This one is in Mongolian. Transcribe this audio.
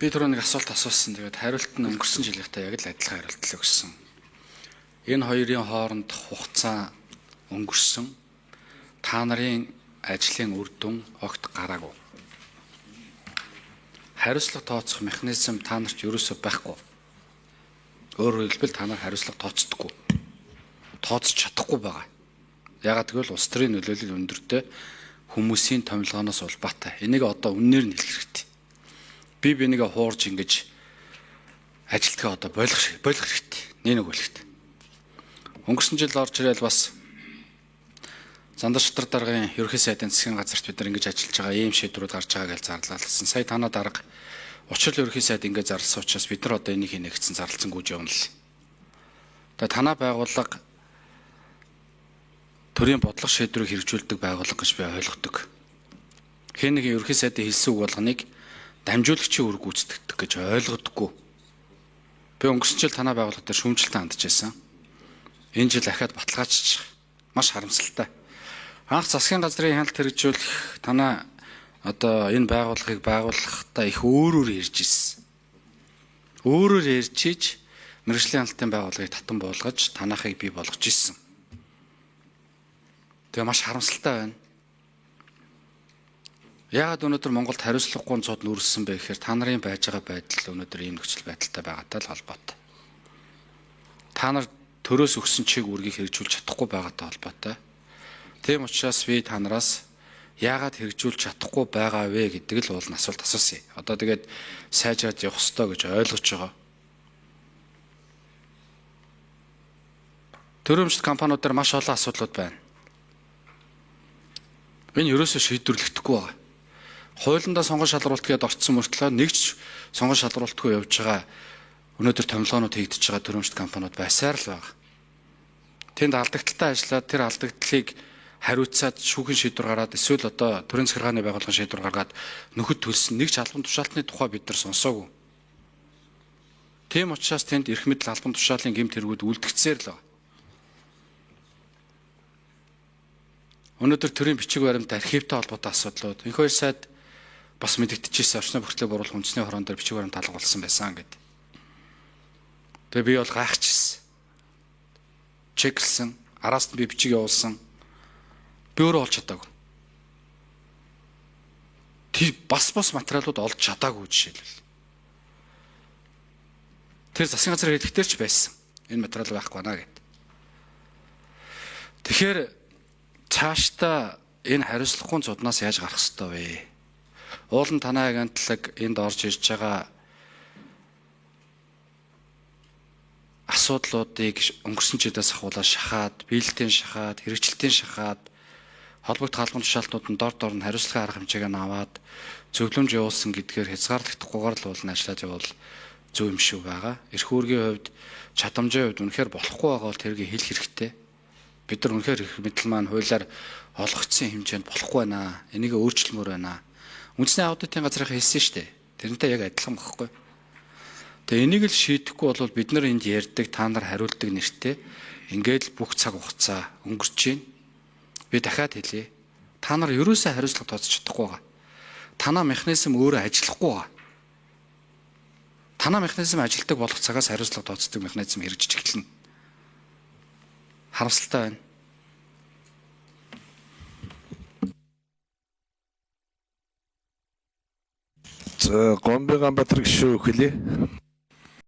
Би түрүү нэг асуулт асуусан. Тэгээд хариулт нь өнгөрсөн жилийнхтэй яг л адилхан хариулт л өгсөн. Энэ хоёрын хооронд хугацаа өнгөрсөн. Та нарын ажлын үр дүн огт гараагүй. Хариуцлага тооцох механизм та нарт ерөөсөө байхгүй. Өөрөөр хэлбэл та нар хариуцлага тооцдоггүй. Тооцож чадахгүй байгаа. Ягаад гэвэл улс төрийн нөлөөлөл өндөртэй, хүмүүсийн томилгооноос улбаатай. Энийг одоо үнээр нь хэлэх хэрэгтэй. Би нэгэ хуурж ингэж ажилтгаа одоо болох хэрэгтэй. Нэг үлэхтэй. Өнгөрсөн жил орж ирэл бас Зандар шатар даргын ерөнхий сайдын засгийн газарт бид нар ингэж ажиллаж байгаа ийм шийдвэрүүд гарч байгаа гэж зарлалсан. Сая танаа дарга учрал ерөнхий сайд ингэж зарласан учраас бид нар одоо энийг хийнэ гэсэн зарлалсан гүйж явна л. Тэгээ танаа байгууллага төрийн бодлого шийдвэрийг хэрэгжүүлдэг байгууллага гэж би ойлгодог. Хэн нэгэн ерөнхий сайдын хэлсэн үг болгоныг дамжуулагчийн үр гүйцэтгэдэг гэж ойлгодоггүй. Би өнгөрсөн жил танаа байгууллага дээр шүүмжлэлтэй хандж байсан. Энэ жил ахаад баталгаажчих маш харамсалтай. Анх засгийн газрын хяналт хэрэгжүүлэх танаа одоо энэ байгууллагыг байгуулахдаа их өөрөөр ярьж ирсэн. Өөрөөр ярьж иж мэргэжлийн хяналтын байгууллагыг татан буулгаж танаахыг бий болгож ирсэн. Тэгээ маш харамсалтай байна. Яагаад өнөөдөр Монголд хариуцлагагүй цод нүрсэн бэ гэхээр та нарын байж байгаа байдал өнөөдөр ийм нөхцөл байдалтай байгаатай л холбоотой. Та нар төрөөс өгсөн чиг үргийг хэрэгжүүлж чадахгүй байгаатай холбоотой. Тийм учраас би та нараас яагаад хэрэгжүүлж чадахгүй байгаа вэ гэдэг л уулын асуулт асуусан. Одоо тэгээд сайжраад явах ёстой гэж ойлгож байгаа. Төрөмжт компаниудаар маш олон асуудлууд байна. Энэ ерөөсөө шийдвэрлэгдэхгүй байгаа. Хуулиндаа сонгон шалралт гэдээ орцсон мөртлөө нэгч сонгон шалралтгүй явж байгаа өнөөдөр томилгоонууд хийгдэж байгаа төрөмжт компаниуд байсаар л байгаа. Тэнд алдагдaltaй ажиллаад тэр алдагдлыг хариуцаад шүүхийн шийдвэр гараад эсвэл одоо төрийн захиргааны байгууллагын шийдвэр гаргаад нөхөд төлсөн нэг ч албан тушаалтны тухай бид нар сонсоогүй. Тийм учраас тэнд эрх мэдэл албан тушаалын гэмт хэрэгүүд үлдгэцээр л байгаа. Өнөөдөр төрийн бичиг баримт архивтай холбоотой асуудлууд энэ хоёр сайд бас мэдэгдэжсэн орчны бүртлэг буруулах үндэсний хорон дээр бичиг баримт алга болсон байсан гэдэг. Тэгээ би бол гайхчихсан. Чеклсэн, араас нь би бичиг явуулсан. Би өөрөө олж чадаагүй. Тэр бас материалууд олж чадаагүй жишээлбэл. Тэр засгийн газар хэлэхдээ ч байсан. Энэ материал байхгүй байна гэд. Тэгэхээр цаашдаа энэ хариуцлагагүй зуднаас яаж гарах ёстой вэ? Уулын танай агентлаг энд орж ирж байгаа асуудлуудыг өнгөрсөн жилээс ахуулаад шахаад, биелэлтийн шахаад, хэрэгжилтийн шахаад, холбогдох албан тушаалтнууд нь дор нь хариуцлагын арга хэмжээг нь аваад зөвлөмж явуулсан гэдгээр хязгаарлагдахгүйгээр л уулын ажиллаад явал зөв юм шүү байгаа. Эрх үүргийн хувьд, чадамжийн хувьд үнэхээр болохгүй байгаа бол тэргийг хэлэх хэрэгтэй. Бид нар үнэхээр эрх мэдэл маань хуулиар олгогдсон хэмжээнд болохгүй байна. Энийг өөрчлөмөр байна. Үндэсний аудитын газрынхаа хэлсэн шүү дээ. Тэрнтэй яг адилхан багхгүй. Тэгээ энийг л шийдэхгүй бол бид нар энд ярьдаг, та нар хариулдаг нэртэй ингээд л бүх цаг хугацаа өнгөрч байна. Би дахиад хэлье. Та нар ерөөсөө хариуцлага тооцож чадахгүй байгаа. Танаа механизм өөрөө ажиллахгүй байгаа. Танаа механизм ажилтдаг болох цагаас хариуцлага тооцдог механизм хэрэгжиж эхэлнэ. Харамсалтай байна. За Гомбын Ганбаатар гишүү хэлье.